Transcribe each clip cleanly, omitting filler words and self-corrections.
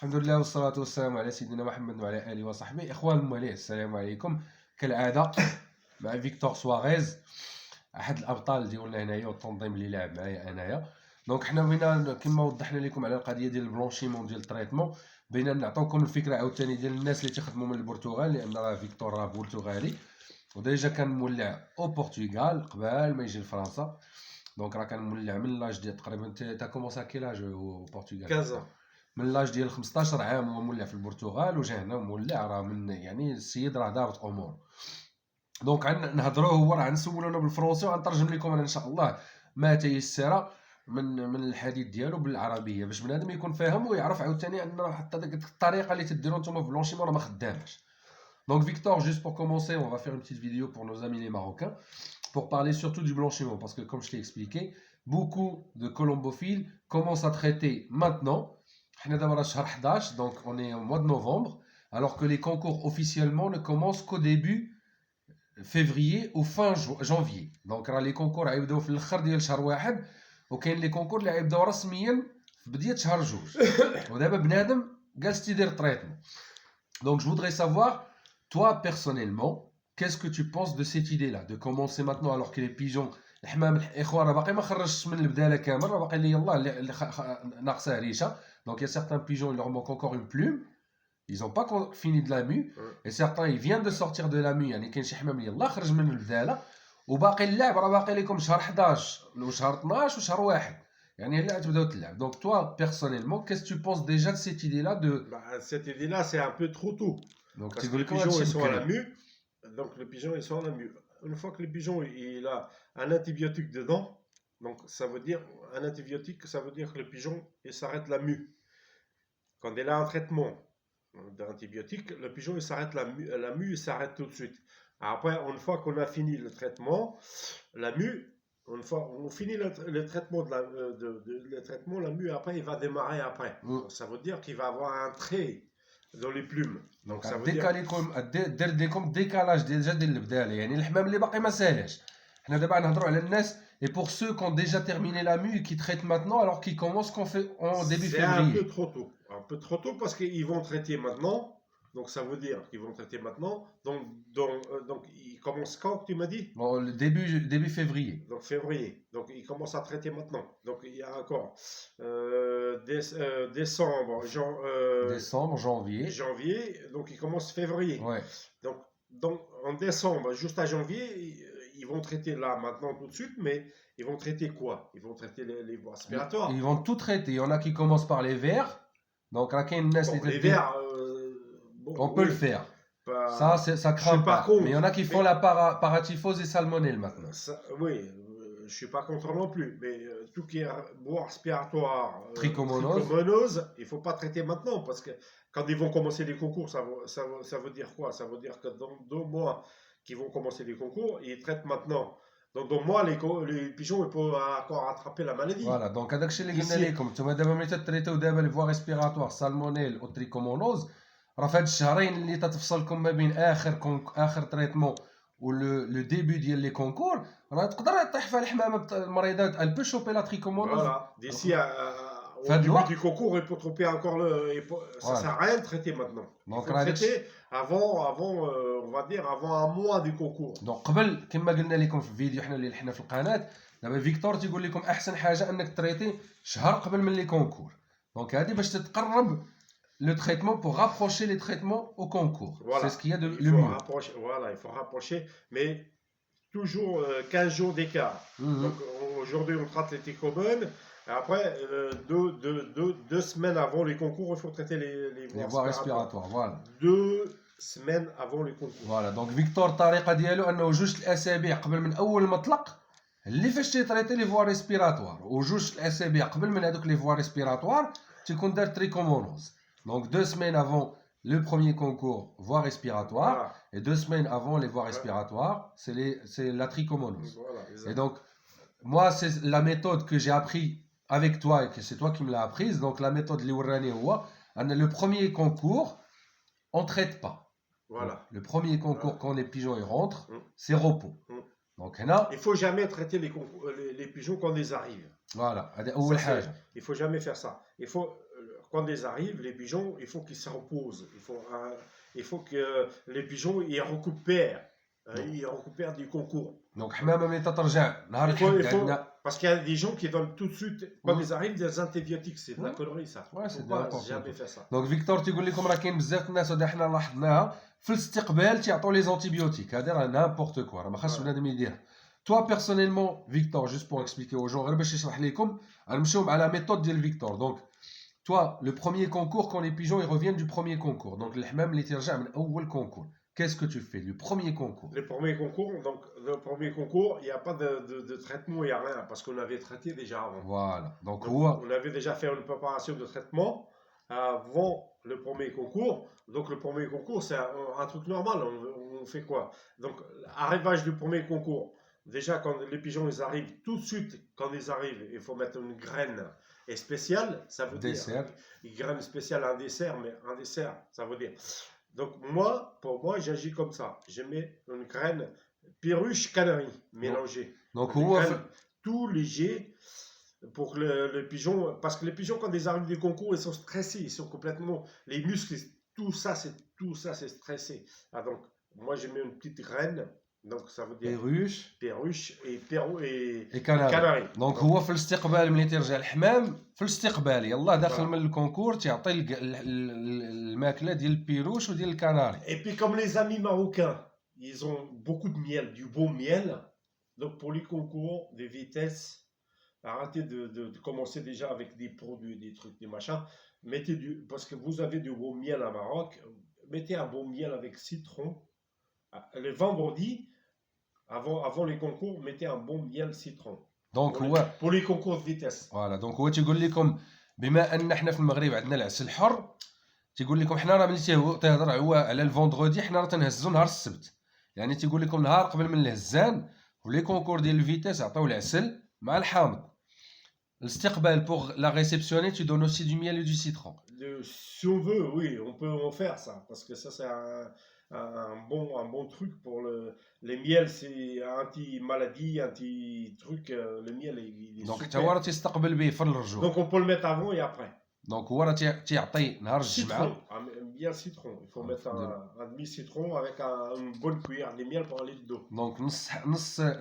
الحمد لله والصلاة والسلام على سيدنا محمد وعلى آله وصحبه. إخوان المواليه السلام عليكم. كالعادة مع فيكتور سواريز أحد الأبطال ديالنا هنايا والتنظيم اللي لعب معايا أنايا. دونك حنا بغينا كما وضحنا لكم على القضية ديال البلونشيمون ديال التريتمون، بغينا نعطيوكم الفكرة عاوتاني ديال الناس اللي تيخدموا من البرتغال، لأن راه فيكتور راه برتغالي وديجا كان مولع أو برتغال قبل ما يجي لفرنسا. دونك راه كان مولع من لاج ديال تقريبا تا كومونسا كيلاج او برتغال 15 من لاج ديال 15 عام هو مولع في البرتغال وجا هنا مولع، راه من يعني السيد راه دارت امور. دونك نهضروا هو راه نسولونا بالفرنسي وغنترجم لكم انا ان شاء الله ما تيسر من الحديث ديالو بالعربيه باش بنادم يكون فاهم ويعرف عاوتاني ان حتى ديك الطريقه اللي تديروا نتوما في بلونشيمون راه ما خداماش. Donc Victor, juste pour commencer, on va faire une petite vidéo pour nos amis les Marocains, pour parler surtout du blanchiment, parce que comme je t'ai expliqué, beaucoup de colombophiles commencent à traiter maintenant. On est d'abord à شهر 11, donc on est au mois de novembre, alors que les concours officiellement ne commencent qu'au début février ou fin janvier. Donc les concours يبداو في الاخر ديال شهر واحد، وكاين لي كونكور اللي يبداو رسميا في بدايه شهر جوج. ودابا بنادم جالس تيدير تريتمون. Donc je voudrais savoir, toi personnellement, qu'est-ce que tu penses de cette idée-là, de commencer maintenant alors que les pigeons الحمام الاخوان راه باقي ما خرجش من البداله كامل، راه باقي لي يلاه ناقصه ريشه. Donc il y a certains pigeons, il leur manque encore une plume, ils n'ont pas fini de la mue, et certains ils viennent de sortir de la mue. يعني كاين شي حمام اللي يلاه خرج من البداله وباقي اللعب، راه باقي لكم شهر 11 وشهر 12 وشهر واحد، يعني هلا تبداو تلعب. Donc toi personnellement, qu'est-ce que tu penses déjà de cette idée-là de cette idée-là, c'est un peu trop tôt. Donc parce que les pigeons ils sont à la mue. Donc les pigeons ils sont à la mue. Une fois que le pigeon il a un antibiotique dedans, donc ça veut dire un antibiotique, ça veut dire que le pigeon il s'arrête la mue. Quand il a un traitement d'antibiotique, le pigeon il s'arrête la mue il s'arrête tout de suite. Après, une fois qu'on a fini le traitement, la mue, une fois on finit le traitement le traitement, la mue après il va démarrer après. Donc, ça veut dire qu'il va avoir un trait dans les plumes. Donc ça veut dire دير لكم décalage déjà ديال البداله، يعني الحمام اللي باقي ما سالش. حنا دابا نهضروا على الناس et pour ceux qui ont déjà terminé la mue et qui traitent maintenant alors qu'ils commencent en début février. C'est un peu trop tôt parce qu'ils vont traiter maintenant. Donc ça veut dire qu'ils vont traiter maintenant. Donc ils commencent quand, tu m'as dit? Bon, le début février. Donc février. Donc ils commencent à traiter maintenant. Donc il y a encore décembre, janvier. Donc ils commencent février. Ouais. Donc en décembre, juste à janvier, ils vont traiter là maintenant tout de suite, mais ils vont traiter quoi? Ils vont traiter les voies respiratoires. Ils vont tout traiter. Il y en a qui commencent par les vers. Donc là, les vers, on peut le faire. Ça craint pas. Mais il y en a qui font la paratyphose et salmonelle maintenant. Oui, je suis pas contre non plus. Mais tout qui est voie respiratoire, trichomonose, il faut pas traiter maintenant parce que quand ils vont commencer les concours, ça veut dire quoi? Ça veut dire que dans 2 mois qu'ils vont commencer les concours, ils traitent maintenant. Donc 2 mois, les pigeons ils peuvent encore attraper la maladie. Voilà, donc هذاك الشيء اللي قلنا لكم نتوما دابا ملي تتريتو دابا لي فوا ريسبيراتوار سالمونيل او تريكومونوز، راه في هاد الشهرين اللي تتفصلكم ما بين اخر تريتمون و لو ديبي ديال لي كونكور، راه تقدر طيح فيها الحمامه المريضات elle peut choper la trichomonose. Voilà, d'ici au début du concours, il peut choper encore ça sert à rien de traiter maintenant. Donc il faut traiter avant on va dire avant un mois du concours. Donc قبل كما قلنا لكم في الفيديو حنا في القناه دابا فيكتور تيقول لكم احسن حاجه انك تريتي شهر قبل من لي كونكور. دونك هذه باش تتقرب le traitement pour rapprocher les traitements au concours. Voilà. C'est ce qu'il y a de le mieux. Voilà, il faut rapprocher, mais toujours 15 jours d'écart. Donc aujourd'hui on traite les trichomones. Après, 2 semaines avant les concours, il faut traiter les voies respiratoires. Voilà. 2 semaines avant les concours. Voilà. Donc Victor الطريقه ديالو انه 2 الاسابيع قبل من اول مطلق اللي فاش تيتريتي لي فوا ريسبيراتوار، و2 الاسابيع قبل من هذوك لي فوا ريسبيراتوار تيكون دار تريكومونوز. Donc 2 semaines avant le premier concours voie respiratoire, voilà. Et 2 semaines avant les voies respiratoires, c'est la trichomonose. Voilà, et donc moi c'est la méthode que j'ai appris avec toi et que c'est toi qui me l'as apprise. Donc la méthode اللي وراني هو ان le premier concours on traite pas. Voilà. Donc, le premier concours quand les pigeons ils rentrent, c'est repos. Donc هنا il faut jamais traiter les pigeons quand ils arrivent. Voilà. هذه اول حاجه. Il faut jamais faire ça. Il faut quand ils arrivent, les pigeons, il faut qu'ils se reposent. Il faut que les pigeons ils récupèrent. Ils récupèrent du concours. دونك حمامه ملي تترجع نهار الحد عندنا. Parce qu'il y a des gens qui donnent tout de suite, quand ils arrivent, des antibiotiques. C'est de la Ouais. connerie, ça. Ouais, Faut c'est pas n'importe jamais quoi. faire ça. دونك فيكتور تيقول لكم راه كاين بزاف الناس وهذا حنا لاحظناها في الاستقبال تيعطيو لي زونتيبيوتيك، هذا راه نامبورت كوا، راه ما خاصش Ouais. بنادم يديرها. Toi personnellement Victor, juste pour expliquer aux gens غير باش يشرح لكم غنمشيو مع لا méthode ديال فيكتور. Donc toi le premier concours quand les pigeons ils reviennent du premier concours. Donc الحمام اللي تيرجع من اول concours. Qu'est-ce que tu fais du premier concours? Le premier concours, il n'y a pas de traitement, il n'y a rien, parce qu'on avait traité déjà avant. Voilà. Donc on avait déjà fait une préparation de traitement avant le premier concours. Donc le premier concours, c'est un truc normal. On fait quoi? Donc, arrivage du premier concours. Déjà, quand les pigeons ils arrivent, tout de suite, quand ils arrivent, il faut mettre une graine spéciale. Ça veut dessert. dire une graine spéciale, un dessert, mais un dessert, ça veut dire. Donc pour moi, j'agis comme ça. Je mets une graine perruche canarie mélangée. Donc tout léger pour le pigeon, parce que les pigeons quand ils arrivent du concours, ils sont stressés, ils sont complètement les muscles, tout ça c'est stressé. Ah, donc moi je mets une petite graine. Donc ça veut dire perruche et كناري. دونك هو في الاستقبال ملي تيرجع الحمام في الاستقبال يلاه داخل من الكونكور تيعطي الماكله ديال البيروش وديال الكناري. Et puis comme les amis marocains, ils ont beaucoup de miel, du beau miel. Donc pour les concours des vitesses, arrêtez de commencer déjà avec des produits, des trucs, des machins. Mettez parce que vous avez du beau miel à Maroc, mettez un beau miel avec citron. Le vendredi, avant les concours, mettez un bon miel citron. Donc pour les concours de vitesse. Voilà, donc هو تيقول لكم بما ان حنا في المغرب عندنا العسل الحر تيقول لكم حنا راه ملي تيهضر هو على الفوندردي حنا راه تنهزو نهار السبت. يعني تيقول لكم نهار قبل من الهزان ولي كونكور ديال الفيتاس عطيو العسل مع الحامض. الاستقبال pour la réceptionner tu donnes aussi du miel et du citron. Si on veut, oui, on peut en faire ça parce que ça c'est un bon truc pour les miels, c'est anti-maladie, anti-truc, le miel il est donc super. تيستقبل به في الرجوع. Donc on peut le mettre avant et après. Donc هو راه تيعطي نهار الجمعه bien citron, il faut mettre un demi citron avec une bonne cuillère de miel pour un litre d'eau. Donc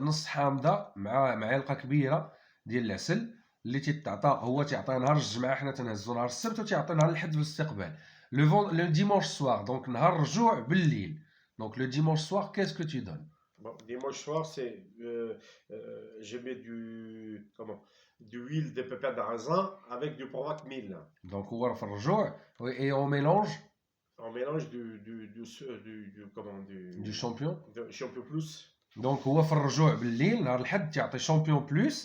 نص حامضه مع علقه كبيره ديال العسل اللي تيتعطى هو تيعطي نهار الجمعه حنا تنهزو نهار السبت وتيعطي نهار الحد في الاستقبال. Le dimanche soir, donc نهار الرجوع بالليل. Donc le dimanche soir, qu'est-ce que tu donnes? Bon, dimanche soir, c'est je mets du huile de pépins de raisin avec du Provac 1000. Donc هو في الرجوع et on mélange. On mélange du champion. Du champion plus. Donc هو في الرجوع بالليل نهار الحد تيعطي champion plus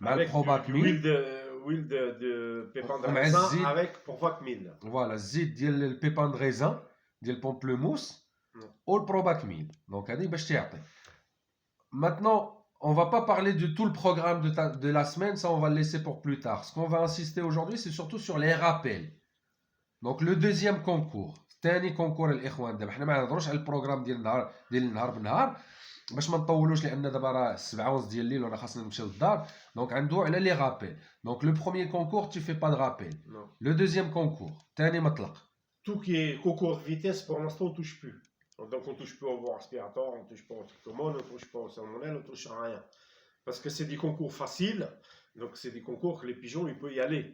مع البروباك 1000. Huile de pépins de raisin avec Provac 1000. Voilà, الزيت ديال البيبان د ريزان ديال البومبلوموس ou le Provac 1000. Donc هذه باش تعطي. Maintenant, on va pas parler de tout le programme de la semaine, ça on va le laisser pour plus tard. Ce qu'on va insister aujourd'hui, c'est surtout sur les rappels. Donc le deuxième concours, ثاني كونكور الاخوان. دابا حنا ما نهضروش على البروغرام ديال النهار بنهار باش ما نطولوش لان دابا راه 7:11 ديال الليل ورانا خاصنا نمشيو للدار. Donc ندويو على لي رابيل. Donc le premier concours, tu fais pas de rappel. Non. Le deuxième concours, ثاني مطلق. Tout qui est concours de vitesse, pour l'instant, on touche plus. Donc on touche plus au bon aspirateur, on touche pas au trichomone, on touche pas au salmonelle, on touche à rien. Parce que c'est des concours faciles, donc c'est des concours que les pigeons, ils peuvent y aller.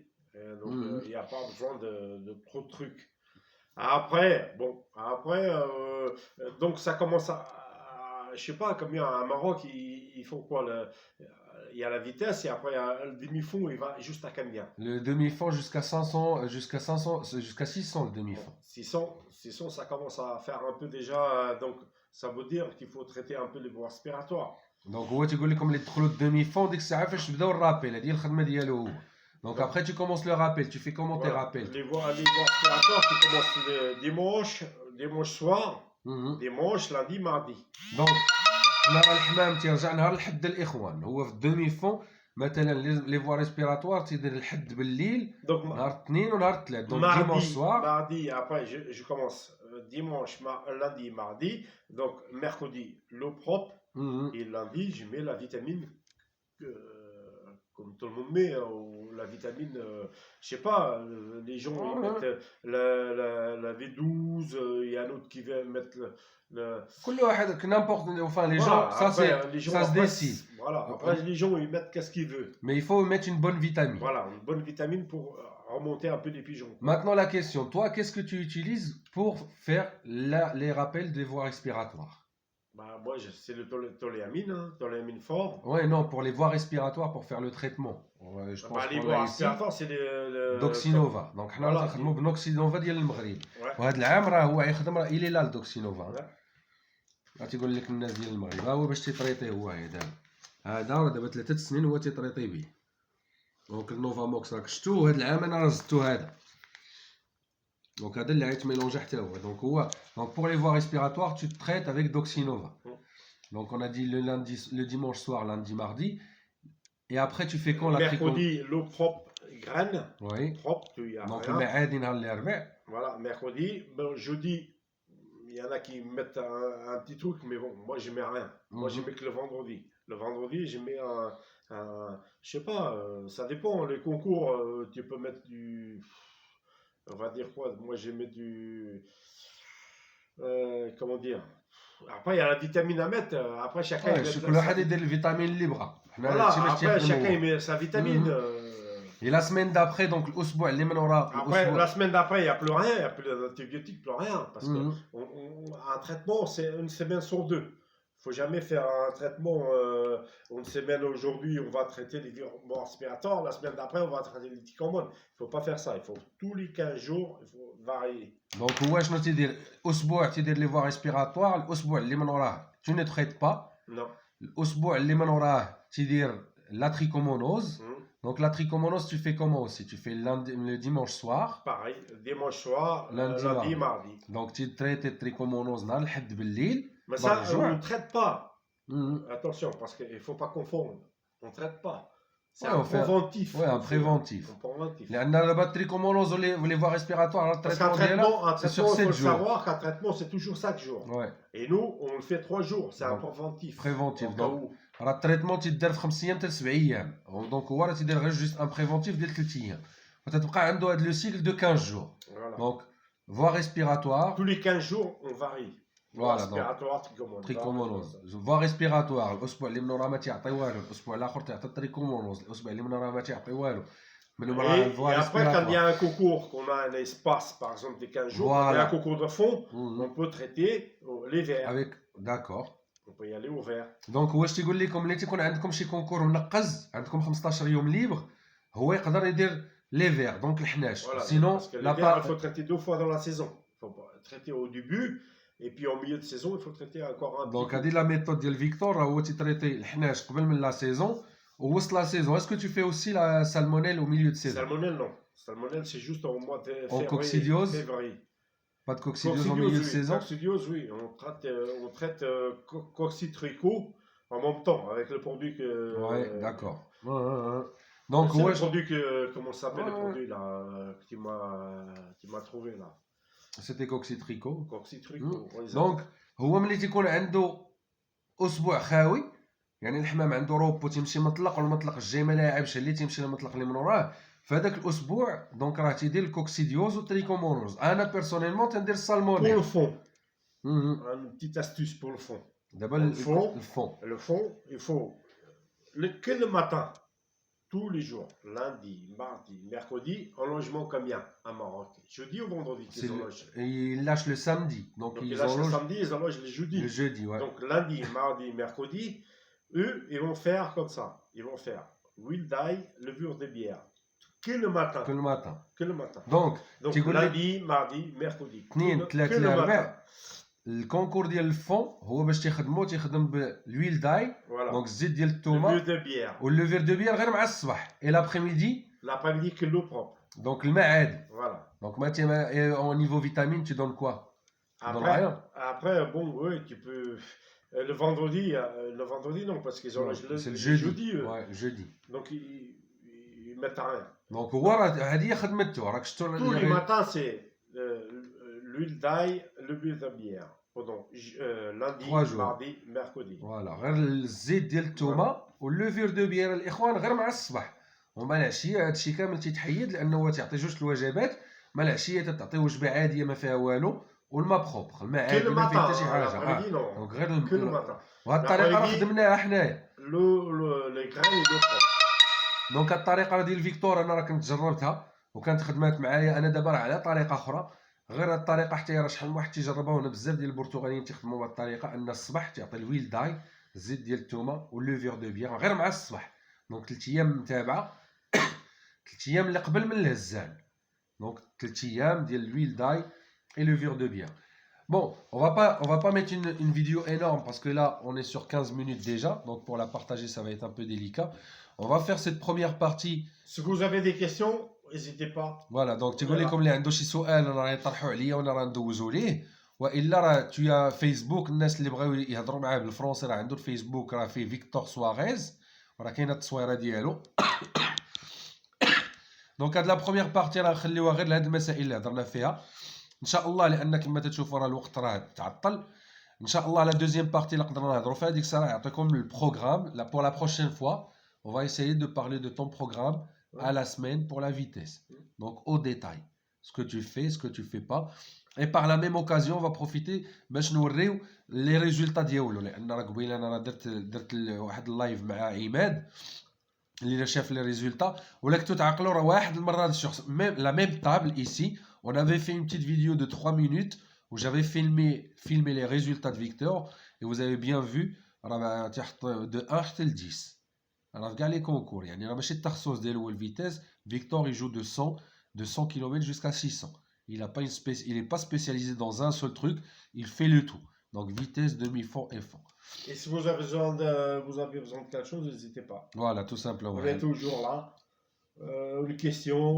Donc il n'y a pas besoin de trop de trucs. Après, donc ça commence à je sais pas, comme à Maroc, ils font quoi il y a la vitesse et après le demi-fond, il va juste à combien? Le demi-fond jusqu'à 500, jusqu'à 600 le demi-fond. 600, ça commence à faire un peu déjà, donc ça veut dire qu'il faut traiter un peu les voies respiratoires. Donc هو تيقول لكم اللي دخلوا الدمي-fond ديك الساعه فاش بداو الرابيل هذه الخدمه ديالو هو. Donc après tu commences le rappel, tu fais comment tes rappels? Les voies respiratoires qui commencent le dimanche soir, dimanche, lundi, mardi. Donc نهار الحمام تيرجع نهار الحد الاخوان هو في الدومي فون مثلا لي فوا ريسبيراتوار تيدير الحد بالليل نهار الاثنين ونهار الثلاث. Donc dimanche soir, mardi, après je commence dimanche, lundi, mardi. Donc mercredi l'eau propre et lundi je mets la vitamine comme tout le monde met, hein, ou la vitamine, je sais pas, les gens ils mettent la V12, il y a un autre qui vient mettre le- كل واحد n'importe enfin les gens Voilà, ça après, c'est les gens, ça se après, décide. voilà, après, les gens ils mettent qu'est-ce qu'ils veulent. Mais il faut mettre une bonne vitamine. Voilà, une bonne vitamine pour remonter un peu les pigeons. Maintenant la question, toi qu'est-ce que tu utilises pour faire les rappels des voies respiratoires? Bah, moi, c'est le toléamine, hein, toléamine fort. Ouais, non, pour les voies respiratoires, pour faire le traitement. Je pense Bah, les qu'on voies l'a ici. respiratoires, c'est le دوكسينوفا دونك حنا فوالا. تنخدموا بنوكسينوفا ديال المغرب Ouais. وهذا العام راه هو يخدم راه الي لا الدوكسينوفا Ouais. راه تيقول لك الناس ديال المغرب ها هو باش تيطريطي هو هذا راه دابا 3 سنين هو تيطريطي به دونك النوفا موكس راك شفتو وهذا العام انا راه زدتو هذا دونك هذا اللي عيط ميلونجا حتى هو دونك pour les voies respiratoires tu te traites avec Doxinova. Donc on a dit le lundi, le dimanche soir, lundi, mardi. Et après tu fais quand la Mercredi, l'eau propre, graine. Oui. Propre, il y a Donc rien. المعادي نهار الاربعاء. Voilà, mercredi. Bon, jeudi, il y en a qui mettent un petit truc, mais bon, moi je mets rien. Moi je mets que le vendredi. Le vendredi, je mets je sais pas, ça dépend. Les concours, tu peux mettre du. On va dire quoi? Moi je mets du. Comment dire? Après, il y a la vitamine à mettre. Après, chacun Ouais, كل واحد يدير الفيتامين اللي بغا. Voilà, après, chacun il met sa vitamine. Et la semaine d'après, donc الأسبوع اللي من وراه. Après, la semaine d'après, il n'y a plus rien, il n'y a plus d'antibiotiques, plus rien. Parce qu'un traitement, c'est une semaine sur deux. Il ne faut jamais faire un traitement, une semaine aujourd'hui, on va traiter les virements respiratoires, la semaine d'après, on va traiter les trichomones. Il ne faut pas faire ça. Il faut tous les 15 jours, il faut varier. Donc, هو شنو تيدير؟ أسبوع تيدير لي فوا ريسبيراتوار، الأسبوع اللي من وراه tu ne traites pas. Non. الأسبوع اللي من وراه تيدير la trichomonose. Donc la trichomonose, tu fais comment aussi? Tu fais le dimanche soir. Pareil, dimanche soir, lundi, mardi. Donc tu traites la trichomonose نهار الحد بالليل. Mais ça, on ne traite pas. Attention, parce qu'il ne faut pas confondre. On ne traite pas. C'est un préventif. Oui, un préventif. لأن دابا التريكومونوز les voies respiratoires, le traitement ديالها c'est sur 7 jours. Il faut savoir qu'un traitement c'est toujours 5 jours. Ouais. Et nous, on le fait 3 jours. C'est un préventif. Préventif. Donc, راه التريتمون تيدار في 5 ايام حتى 7 ايام. دونك هو راه تيدير غير جوست ان بريفونتيف ديال 3 ايام. وتتبقى عنده هذا لو سيكل دو 15 jours. Donc voie respiratoire. Tous les 15 jours, on varie. Voilà, respiratoire, trichomonose. Voie respiratoire. الاسبوع اللي من وراه ما تيعطي والو، الاسبوع الاخر تيعطي التريكومونوز، الاسبوع اللي من وراه ما تيعطي والو. Et après, quand il y a un concours, qu'on a un espace, par exemple, des 15 jours, il y a un concours de fond, on peut traiter les verts. Avec, d'accord. On peut y aller au vert. دونك واش تيقول لكم ملي تيكون عندكم شي كونكور منقز، عندكم 15 يوم ليبر، هو يقدر يدير لي فير دونك الحناش. Sinon, il faut traiter 2 fois dans la saison. Il faut traiter au début. Et puis en milieu de saison, il faut traiter encore un petit peu. Donc, هذه la méthode ديال فيكتور هو تيتريتي الحناش قبل من لا سيزون ووسط لا سيزون. Est-ce que tu fais aussi la salmonelle au milieu de saison? Salmonelle, non. Salmonelle, c'est juste au mois de février. En coccidiose? Février. Pas de coccidiose au milieu de saison? Coccidiose, oui. On traite coccitrico en même temps avec le produit que. Ouais, d'accord. Donc, c'est le produit que. Comment ça s'appelle le produit là que tu m'as trouvé là? C'était coccitrico. Coccitrico. Donc, هو ملي تيكون عنده اسبوع خاوي يعني الحمام عنده روبو تيمشي مطلق والمطلق الجاي ما لاعبش اللي تيمشي للمطلق اللي من وراه فهذاك الاسبوع دونك راه تيدير الكوكسيديوز والتريكومونوز. انا بيرسونيلمون تندير السالمونيل. Pour le fond. Une petite astuce pour le fond. دابا الفون. Le fond, il faut que le matin. Tous les jours, lundi, mardi, mercredi, en logement combien à Maroc? Jeudi ou vendredi qu'ils logent? Ils lâchent le samedi. Donc ils lâchent le samedi, ils logent le jeudi. Le jeudi, ouais. Donc lundi, mardi, mercredi, eux, ils vont faire comme ça. Ils vont faire huile d'ail, levure de bière. Que le matin. Que le matin. Que le matin. Donc lundi, mardi, mercredi. Que le matin. الكونكور ديال الفون هو باش تيخدم بالويل داي دونك الزيت ديال الثومه واللوفير دو بيير غير مع الصباح اي لابريميدي que l'eau propre دونك الماء عادي voilà donc au niveau vitamine tu donnes quoi? Après bon oui tu peux le vendredi non parce qu'ils ont c'est le jeudi ouais jeudi donc ils mettent rien donc هو هذه خدمته راك شفتوا tous les matins c'est l'huile d'ail, le beurre de bière. pendant lundi, 3 jours. mardi, mercredi. فوالا غير الزيت ديال الثومه واللوفير دو بيير الاخوان غير مع الصباح، ومع العشيه هادشي كامل تيتحيد لانه تيعطي جوج الوجبات. مع العشيه تتعطي وجبه عاديه ما فيها والو، والماء بروبر، الماء Que عادي le ما فيه حتى شي matin, حاجه. l'après-midi, non. دونك غير Que le matin. وهاد الطريقه راه L'après-midi, خدمناها حنايا. les grains et l'eau propre. دونك هاد الطريقه ديال فيكتور انا راه كنت جربتها وكانت خدمات معايا. انا دابا راه على طريقه اخرى غير هاد الطريقه حتى هي راه شحال من واحد تيجربها، وانا بزاف ديال البرتغاليين تيخدموا بهاد الطريقه، ان الصباح تعطي الويل داي الزيت ديال الثومه واللوفير دو بيان غير مع الصباح. دونك 3 ايام متابعه 3 ايام اللي قبل من الهزال. دونك 3 ايام ديال الويل داي et le vire de bien. Bon, on va pas mettre une vidéo énorme parce que là, on est sur 15 minutes déjà. Donc, pour la partager, ça va être un peu délicat. On va faire cette première partie. Si vous avez des questions, n'hésitez pas. Voilà, donc تقول لكم اللي عنده شي سؤال انا راه يطرحوا عليا وانا راه ندوزو ليه، والا راه تويا فيسبوك الناس اللي بغاو يهضروا معاه بالفرنسي راه عنده الفيسبوك راه فيه فيكتور سواريز، راه كاينه التصويره ديالو. دونك هاد لا بروميير بارتي راه نخليوها غير لهاد المسائل اللي هضرنا فيها ان شاء الله، لان كما تشوفوا راه الوقت راه تعطل. ان شاء الله لا دوزيام بارتي اللي قدرنا نهضروا فيها ديك الساعه يعطيكم البروغرام. لا بور لا بروشين فوا on va essayer de parler de ton programme à la semaine pour la vitesse. Donc au détail, ce que tu fais, ce que tu fais pas. Et par la même occasion, on va profiter باش نوريو les résultats ديالو، لان راه قبيله انا راه درت واحد اللايف مع عماد اللي شاف لي ريزولتا، ولا كنتو تعقلوا راه واحد المره هذا الشخص ميم لا ميم تابل ايسي on avait fait une petite vidéo de 3 minutes où j'avais filmé les résultats de Victor et vous avez bien vu راه تحت de 1 حتى ل 10 راه في كاع لي كونكور، يعني راه ماشي التخصص ديالو هو الفيتيس. Victor il joue de 100 km jusqu'à 600. Il a pas il est pas spécialisé dans un seul truc, il fait le tout. Donc vitesse, demi-fond et fond. Et si vous avez besoin de quelque chose, n'hésitez pas. Voilà, tout simplement. On est toujours là. Les questions,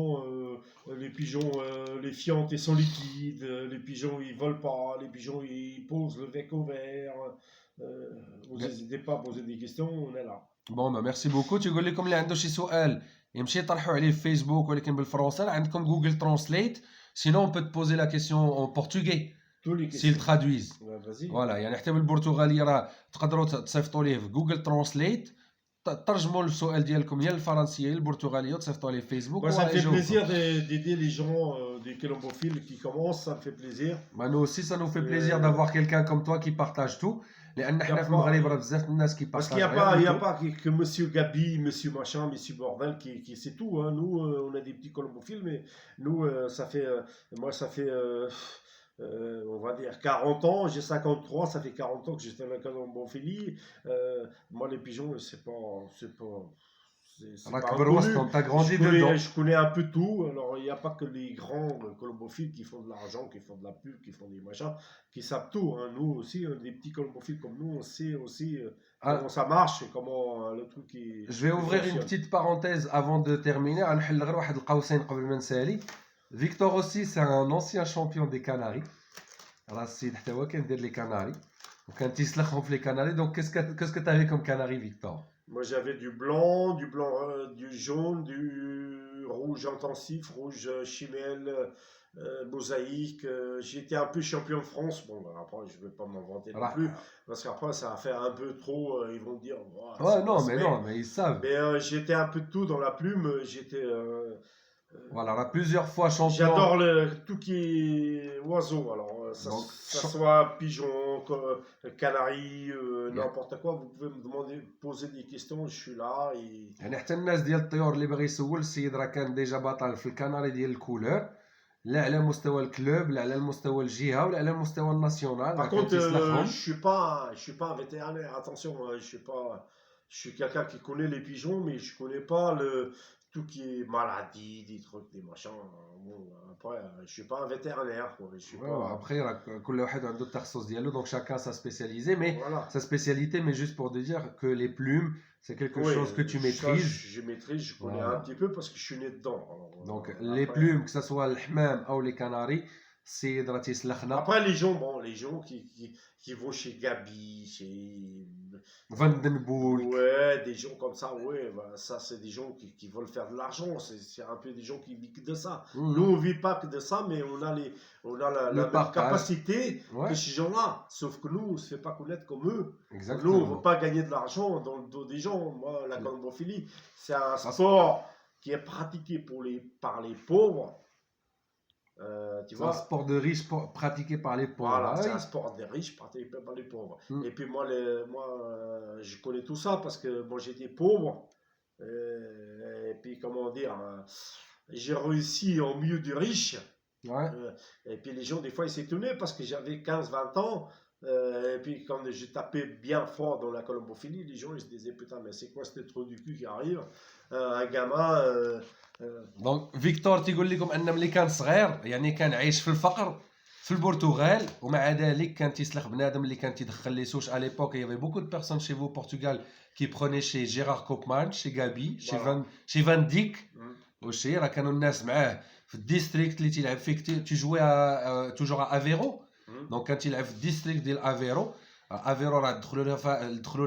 les pigeons, les fientes ils sont liquides, les pigeons ils volent pas, les pigeons ils posent le bec au vert. Vous n'hésitez pas à poser des questions, on est là. Bon, bah merci beaucoup. تقول لكم اللي عنده شي سؤال يمشي يطرحوا عليه في فيسبوك ولكن بالفرنسي راه عندكم جوجل ترانسليت. Sinon on peut te poser la question en portugais. Tous les S'ils questions. traduisent. Ouais, vas-y. Voilà, يعني حتى بالبرتغاليه راه تقدروا تصيفطوا ليه في جوجل ترانسليت، ترجموا السؤال ديالكم يا للفرنسيه يا للبرتغاليه وتصيفطوا ليه في فيسبوك. Moi, ça me fait plaisir d'aider les gens, des colombophiles qui commencent, ça me fait plaisir. Bah nous aussi ça nous fait plaisir d'avoir quelqu'un comme toi qui partage tout. لان حنا في المغرب راه بزاف الناس qui Parce partagent. qu'il n'y a pas que monsieur Gabi, monsieur machin, monsieur Bordel qui c'est tout. Hein. Nous, on a des petits colombophiles, mais nous, ça fait, moi, ça fait, on va dire 40 ans, j'ai 53, ça fait 40 ans que j'étais dans la colombophilie. Moi, les pigeons, c'est pas pas inconnu. T'as grandi dedans. Je connais un peu tout. Alors, il n'y a pas que les grands colombophiles qui font de l'argent, qui font de la pub, qui font des machins, qui savent tout. Hein. Nous aussi, des petits colombophiles comme nous, on sait aussi comment ça marche et comment le truc est. Je vais ouvrir une petite parenthèse avant de terminer. غنحل غير واحد القوسين قبل ما نسالي. Victor aussi, c'est un ancien champion des Canaries. راه السيد حتى هو كيدير لي كناري وكان تيسلخهم في لي كناري. Donc qu'est-ce que tu avais comme Canaries, Victor? Moi, j'avais du blanc, du jaune, du rouge intensif, rouge chimelle, mosaïque. J'étais un peu champion de France. Bon, après, je ne vais pas m'en vanter non plus, parce qu'après, ça va faire un peu trop. Ils vont dire. Oh, ouais, non, mais ils savent. Mais j'étais un peu de tout dans la plume. J'étais. Voilà, on a plusieurs fois champion. J'adore tout qui est oiseau. Alors, ça soit pigeon, canari, n'importe quoi. Vous pouvez me demander, poser des questions. Je suis là. يعني حتى الناس ديال الطيور اللي بغى يسول السيد راه كان ديجا بطل في الكناري ديال الكولور، لا على مستوى الكلوب لا على المستوى الجهه ولا على المستوى الناسيونال. Par contre, je suis pas un vétérinaire. Attention, je suis quelqu'un qui connaît les pigeons, mais je connais pas tout qui est maladie, des trucs, des machins. Bon, après, je suis pas un vétérinaire. Quoi. Je suis pas... Après, كل واحد عنده التخصص ديالو, donc chacun sa spécialité, mais voilà. Sa spécialité, mais juste pour te dire que les plumes, c'est quelque chose que tu maîtrises. Je maîtrise, je connais un petit peu parce que je suis né dedans. Alors, donc les plumes, que ce soit le hammam ou les canaris, السيد راه تيسلخنا. Après, les gens qui vont chez Gabi, chez. فان دن بول. Ouais, des gens comme ça, ouais, bah, ça, c'est des gens qui veulent faire de l'argent. C'est un peu des gens qui vivent que de ça. Nous, on vit pas que de ça, mais on a la Le même partage. capacité Ouais. que ces gens-là. Sauf que nous, on ne se fait pas connaître comme eux. Exactement. Nous, on ne veut pas gagner de l'argent dans le dos des gens. Moi, la Ouais. colombophilie, c'est un sport qui est pratiqué par les pauvres. Tu C'est un vois, sport de riche pratiqué par les pauvres. voilà, Ah c'est oui. un sport des riches pratiqué par les pauvres. Mm. Et puis moi, je connais tout ça parce que moi j'étais pauvre. Et puis comment dire, j'ai réussi au milieu du riche. Ouais. Et puis les gens, des fois, ils s'étonnaient parce que j'avais 15-20 ans. Et puis quand je tapais bien fort dans la colombophilie, les gens ils se disaient putain, mais c'est quoi ce trou du cul qui arrive? Un gamin. دونك فيكتور تيقول لكم ان ملي كان صغير يعني كان عايش في الفقر في البرتغال ومع ذلك كان تيسلخ بنادم اللي كان تيدخل لي سوش. À l'époque il y avait beaucoup de personnes chez vous au Portugal qui prenaient chez Gérard Koopman, chez Gabi, chez Van Dijk. وشي راه كانوا الناس معاه في الديستريكت اللي تيلعب فيه تيجوي توجور افيرو. دونك كان تيلعب في الديستريكت ديال افيرو. افيرو راه دخلوا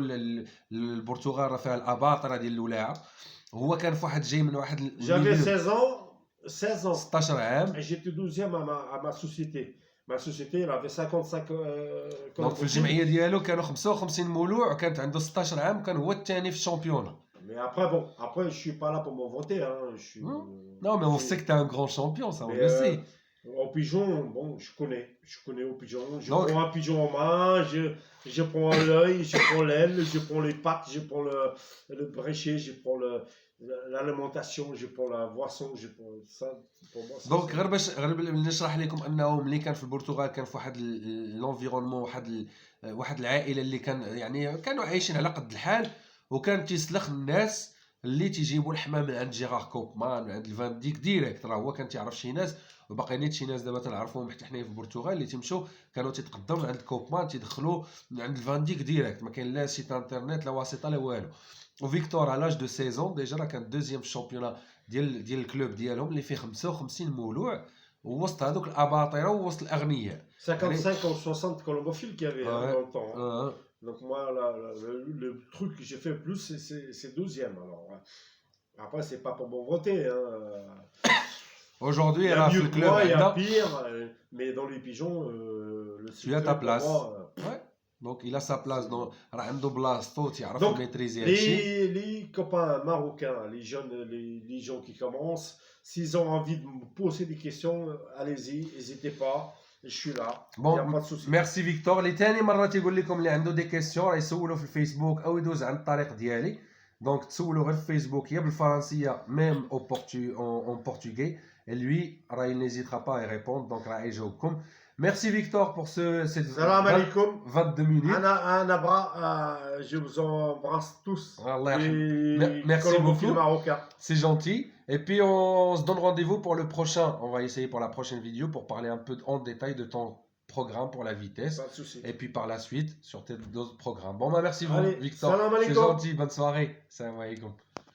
للبرتغال راه فيها الاباطره ديال الولاعه. هو كان في واحد جاي من واحد J'avais 16 ans 16 عام. et j'étais 12e à ma société. Ma société, elle avait 55 دونك في الجمعيه ديالو كانوا 55 مولوع وكانت عنده 16 عام كان هو الثاني في الشامبيون. Mais après je suis pas là pour m'en vanter, hein. Non, mais on sait que tu es un grand champion, ça on le sait. Au pigeon, bon, je connais au pigeon. Je prends un pigeon en main, je prends l'œil, je prends l'aile, je prends les pattes, je prends le bréchet, je prends l'alimentation, je prends la boisson, je prends ça. Pour moi, دونك غير باش نشرح لكم انه ملي كان في البرتغال كان في واحد لونفيرونمون واحد العائله اللي كان يعني كانوا عايشين على قد الحال وكان تيسلخ الناس اللي تيجيبوا الحمام من عند جيرار كوبمان من عند الفان ديك ديريكت. راه هو كان تيعرف شي ناس وباقي نيت شي ناس دابا تنعرفوهم حتى حنايا في البرتغال اللي تيمشوا كانوا تيتقدموا من عند كوبمان تيدخلوا من عند الفان ديك ديريكت. ما كاين لا سيت انترنت لا واسطه لا والو. وفيكتور على لاج دو 16 ديجا راه كان دوزيام في الشامبيونا ديال الكلوب ديالهم اللي فيه 55 مولوع ووسط هذوك الاباطره ووسط الاغنياء. 55 ou 60 colombophiles qu'il y avait dans le temps. Donc moi, le truc que j'ai fait le plus, c'est 12e. Alors, après, c'est pas pour m'en voter. Hein. Aujourd'hui, il y a mieux que moi, il y a pire. Mais dans les pigeons, tu as ta place. Ouais. Donc il a sa place dans عنده بلاصتو تعرف ميتريزي هادشي. Les copains marocains, les gens qui commencent, s'ils ont envie de me poser des questions, allez-y, n'hésitez pas. Je suis là. Bon, y a pas de souci. Merci Victor. اللي ثاني مره تيقول لكم اللي عنده دي كيسيون راه يسولوا في الفيسبوك او يدوز عند الطريق ديالي. دونك تسولوا غير في الفيسبوك يا بالفرنسيه ميم او بورتugais et lui راه il n'hésitera pas à y répondre. Donc راه يجاوبكم. Merci Victor pour cette 22 minutes. Je vous embrasse tous. Merci beaucoup. C'est gentil. Et puis on se donne rendez-vous pour le prochain. On va essayer pour la prochaine vidéo pour parler un peu en détail de ton programme pour la vitesse. Pas de souci. Et puis par la suite sur tes d'autres programmes. Bon bah merci Allez, Victor. C'est gentil. Bonne soirée. Salam alaikum.